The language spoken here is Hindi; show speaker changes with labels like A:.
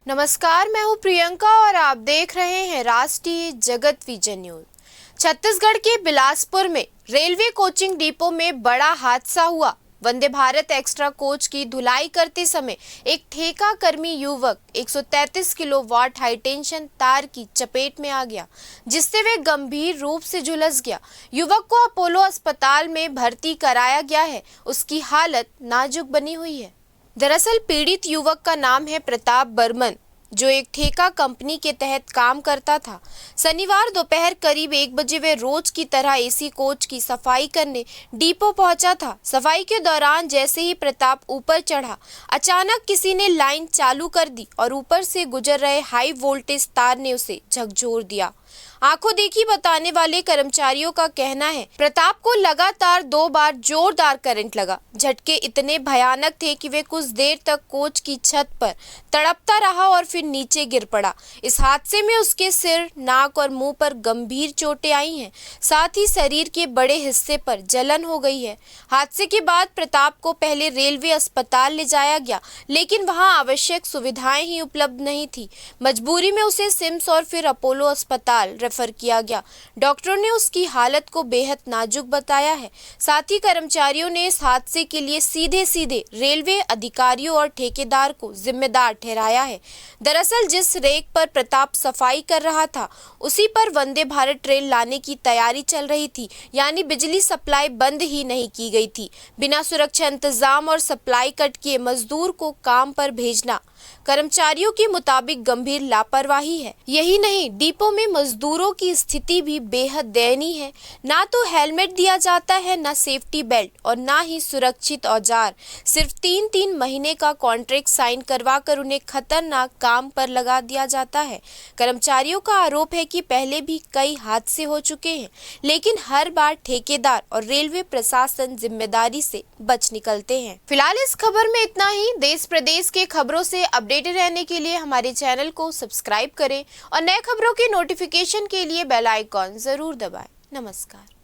A: नमस्कार, मैं हूं प्रियंका और आप देख रहे हैं राष्ट्रीय जगत विजन न्यूज। छत्तीसगढ़ के बिलासपुर में रेलवे कोचिंग डिपो में बड़ा हादसा हुआ। वंदे भारत एक्स्ट्रा कोच की धुलाई करते समय एक ठेका कर्मी युवक 133 किलोवाट हाई टेंशन तार की चपेट में आ गया, जिससे वे गंभीर रूप से झुलस गया। युवक को अपोलो अस्पताल में भर्ती कराया गया है। उसकी हालत नाजुक बनी हुई है। दरअसल पीड़ित युवक का नाम है प्रताप बर्मन, जो एक ठेका कंपनी के तहत काम करता था। शनिवार दोपहर करीब 1 बजे वे रोज की तरह एसी कोच की सफाई करने डिपो पहुंचा था। सफाई के दौरान जैसे ही प्रताप ऊपर चढ़ा, अचानक किसी ने लाइन चालू कर दी और ऊपर से गुजर रहे हाई वोल्टेज तार ने उसे झकझोर दिया। आंखों देखी बताने वाले कर्मचारियों का कहना है, प्रताप को लगातार 2 बार जोरदार करंट लगा। झटके इतने भयानक थे कि वे कुछ देर तक कोच की छत पर तड़पता रहा और फिर नीचे गिर पड़ा। इस हादसे में उसके सिर, नाक और मुंह पर गंभीर चोटें आई हैं। साथ ही शरीर के बड़े हिस्से पर जलन हो गई है। हादसे के बाद प्रताप को पहले रेलवे अस्पताल ले जाया गया, लेकिन वहां आवश्यक सुविधाएं ही उपलब्ध नहीं थी। मजबूरी में उसे सिम्स और फिर अपोलो अस्पताल रेफर किया गया। डॉक्टरों ने उसकी हालत को बेहद नाजुक बताया है। साथ ही कर्मचारियों ने इस हादसे के लिए सीधे रेलवे अधिकारियों और ठेकेदार को जिम्मेदार ठहराया है। दरअसल जिस रेक पर प्रताप सफाई कर रहा था, उसी पर वंदे भारत ट्रेन लाने की तैयारी चल रही थी, यानी बिजली सप्लाई बंद ही नहीं की गई थी। बिना सुरक्षा इंतजाम और सप्लाई कट किए मजदूर को काम पर भेजना कर्मचारियों के मुताबिक गंभीर लापरवाही है। यही नहीं, डिपो में मजदूरों की स्थिति भी बेहद दयनीय है। ना तो हेलमेट दिया जाता है, ना सेफ्टी बेल्ट और ना ही सुरक्षित औजार। सिर्फ 3-3 महीने का कॉन्ट्रैक्ट साइन करवा कर उन्हें खतरनाक काम पर लगा दिया जाता है। कर्मचारियों का आरोप है कि पहले भी कई हादसे हो चुके हैं, लेकिन हर बार ठेकेदार और रेलवे प्रशासन जिम्मेदारी से बच निकलते हैं। फिलहाल इस खबर में इतना ही। देश प्रदेश के खबरों से अपडेटेड रहने के लिए हमारे चैनल को सब्सक्राइब करें और नए खबरों की नोटिफिकेशन के लिए बेल आइकॉन जरूर दबाएं। नमस्कार।